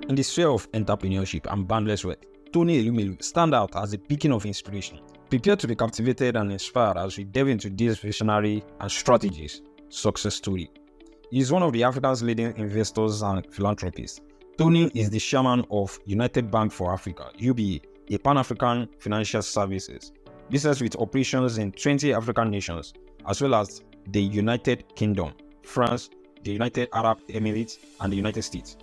In the sphere of entrepreneurship and boundless wealth, Tony Elumelu stand out as a beacon of inspiration. Prepare to be captivated and inspired as we delve into this visionary and strategies success story. He is one of the Africa's leading investors and philanthropists. Tony is the chairman of United Bank for Africa, UBA, a Pan-African financial services business with operations in 20 African nations, as well as the United Kingdom, France, the United Arab Emirates, and the United States.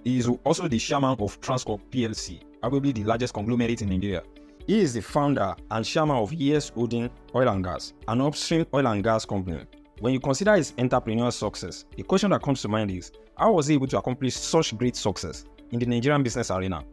He is also the chairman of Transcorp PLC, arguably the largest conglomerate in Nigeria. He is the founder and chairman of Heirs Oil and Gas, an upstream oil and gas company. When you consider his entrepreneurial success, the question that comes to mind is, how was he able to accomplish such great success in the Nigerian business arena?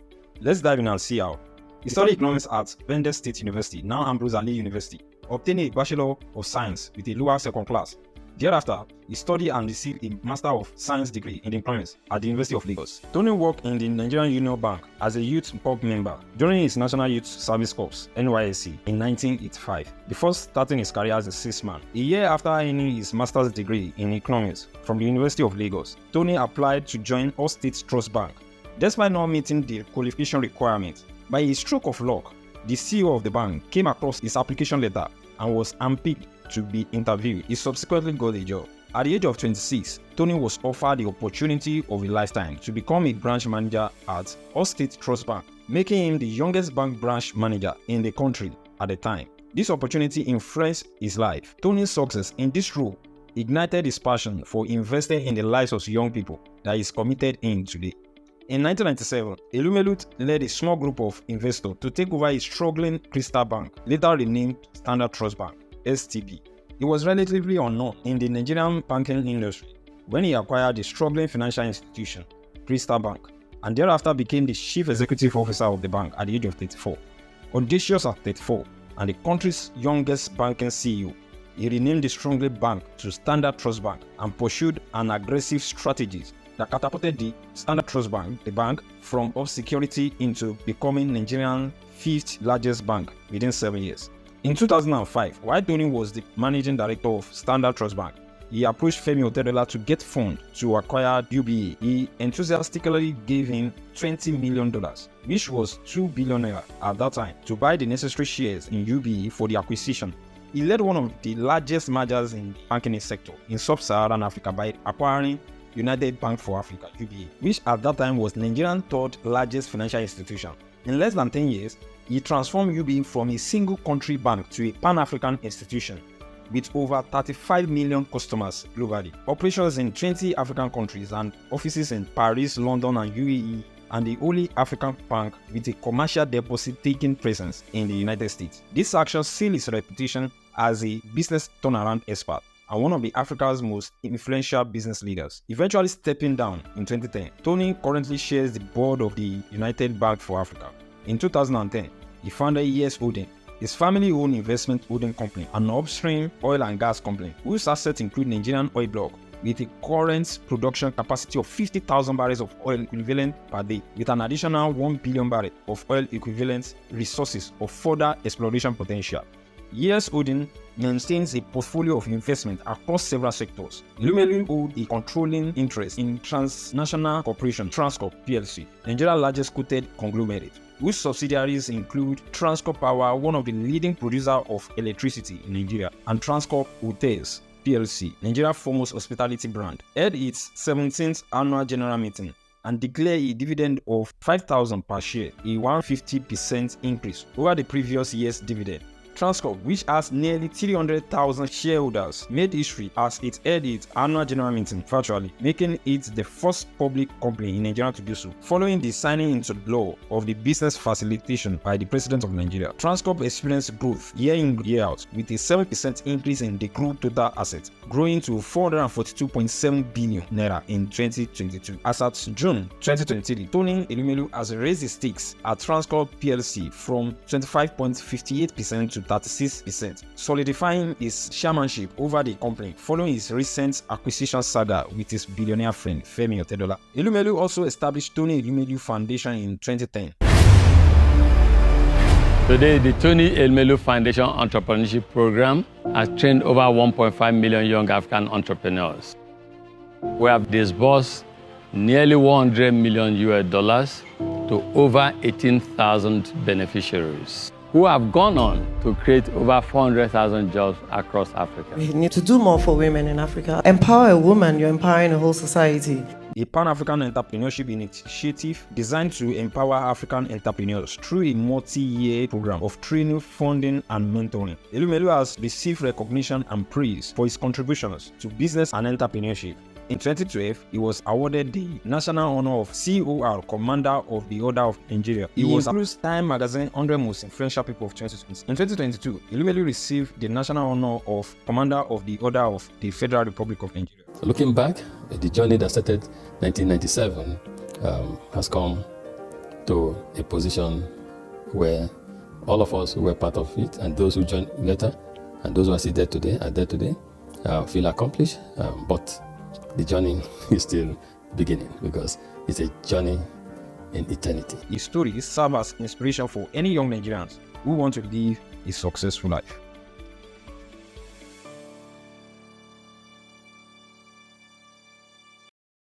Let's dive in and see how. He studied economics at Bendel State University, now Ambrose Ali University, obtaining a Bachelor of Science with a lower second class. Thereafter, he studied and received a Master of Science degree in economics at the University of Lagos. Tony worked in the Nigerian Union Bank as a youth corps member during his National Youth Service Corps (NYSC) in 1985, before starting his career as a salesman. A year after earning his master's degree in economics from the University of Lagos, Tony applied to join All States Trust Bank. Despite not meeting the qualification requirements, by a stroke of luck, the CEO of the bank came across his application letter and was handpicked to be interviewed. He subsequently got a job. At the age of 26, Tony was offered the opportunity of a lifetime to become a branch manager at All States Trust Bank, making him the youngest bank branch manager in the country at the time. This opportunity influenced his life. Tony's success in this role ignited his passion for investing in the lives of young people that he is committed in today. In 1997, Elumelu led a small group of investors to take over a struggling Crystal Bank, later renamed Standard Trust Bank, STB. He was relatively unknown in the Nigerian banking industry when he acquired the struggling financial institution, Crystal Bank, and thereafter became the chief executive officer of the bank at the age of 34. Audacious at 34 and the country's youngest banking CEO, he renamed the struggling bank to Standard Trust Bank and pursued an aggressive strategy that catapulted the Standard Trust Bank, the bank, from obscurity into becoming Nigeria's fifth largest bank within 7 years. In 2005, while Tony was the managing director of Standard Trust Bank, he approached Femi Otedola to get funds to acquire UBA. He enthusiastically gave him $20 million, which was $2 billion at that time, to buy the necessary shares in UBA for the acquisition. He led one of the largest mergers in the banking sector in sub-Saharan Africa by acquiring United Bank for Africa, UBA, which at that time was Nigeria's third largest financial institution. In less than 10 years, he transformed UBA from a single country bank to a Pan-African institution with over 35 million customers globally, operations in 20 African countries and offices in Paris, London and UAE, and the only African bank with a commercial deposit-taking presence in the United States. This action sealed his reputation as a business turnaround expert and one of Africa's most influential business leaders. Eventually stepping down in 2010, Tony currently chairs the board of the United Bank for Africa. In 2010, he founded Heirs Holding, his family-owned investment holding company, an upstream oil and gas company whose assets include Nigerian oil block with a current production capacity of 50,000 barrels of oil equivalent per day, with an additional 1 billion barrels of oil equivalent resources of further exploration potential. Heirs Holding maintains a portfolio of investment across several sectors. Elumelu holds a controlling interest in transnational corporation Transcorp PLC, Nigeria's largest quoted conglomerate, whose subsidiaries include Transcorp Power, one of the leading producers of electricity in Nigeria, and Transcorp Hotels PLC, Nigeria's foremost hospitality brand, held its 17th annual general meeting and declared a dividend of 5,000 per share, a 150% increase over the previous year's dividend. Transcorp, which has nearly 300,000 shareholders, made history as it held its annual general meeting virtually, making it the first public company in Nigeria to do so, following the signing into law of the business facilitation by the President of Nigeria. Transcorp experienced growth year in, year out, with a 7% increase in the group total assets, growing to 442.7 billion naira in 2022. As at June 2023, Tony Elumelu has raised his stakes at Transcorp PLC from 25.58% to 36%, solidifying his chairmanship over the company following his recent acquisition saga with his billionaire friend Femi Otedola. Elumelu also established Tony Elumelu Foundation in 2010. Today, the Tony Elumelu Foundation Entrepreneurship Program has trained over 1.5 million young African entrepreneurs. We have disbursed nearly 100 million US dollars to over 18,000 beneficiaries who have gone on to create over 400,000 jobs across Africa. We need to do more for women in Africa. Empower a woman, you're empowering a whole society. A Pan-African Entrepreneurship Initiative designed to empower African entrepreneurs through a multi-year program of training, funding, and mentoring. Elumelu has received recognition and praise for his contributions to business and entrepreneurship. In 2012, he was awarded the National Honor of COR, Commander of the Order of Nigeria. He was included Time Magazine 100 Most Influential People of 2020. In 2022, Elumelu received the National Honor of Commander of the Order of the Federal Republic of Nigeria. So looking back, the journey that started 1997 has come to a position where all of us who were part of it, and those who joined later, and those who are still there today, feel accomplished. But the journey is still beginning, because it's a journey in eternity. His stories serve as inspiration for any young Nigerians who want to live a successful life.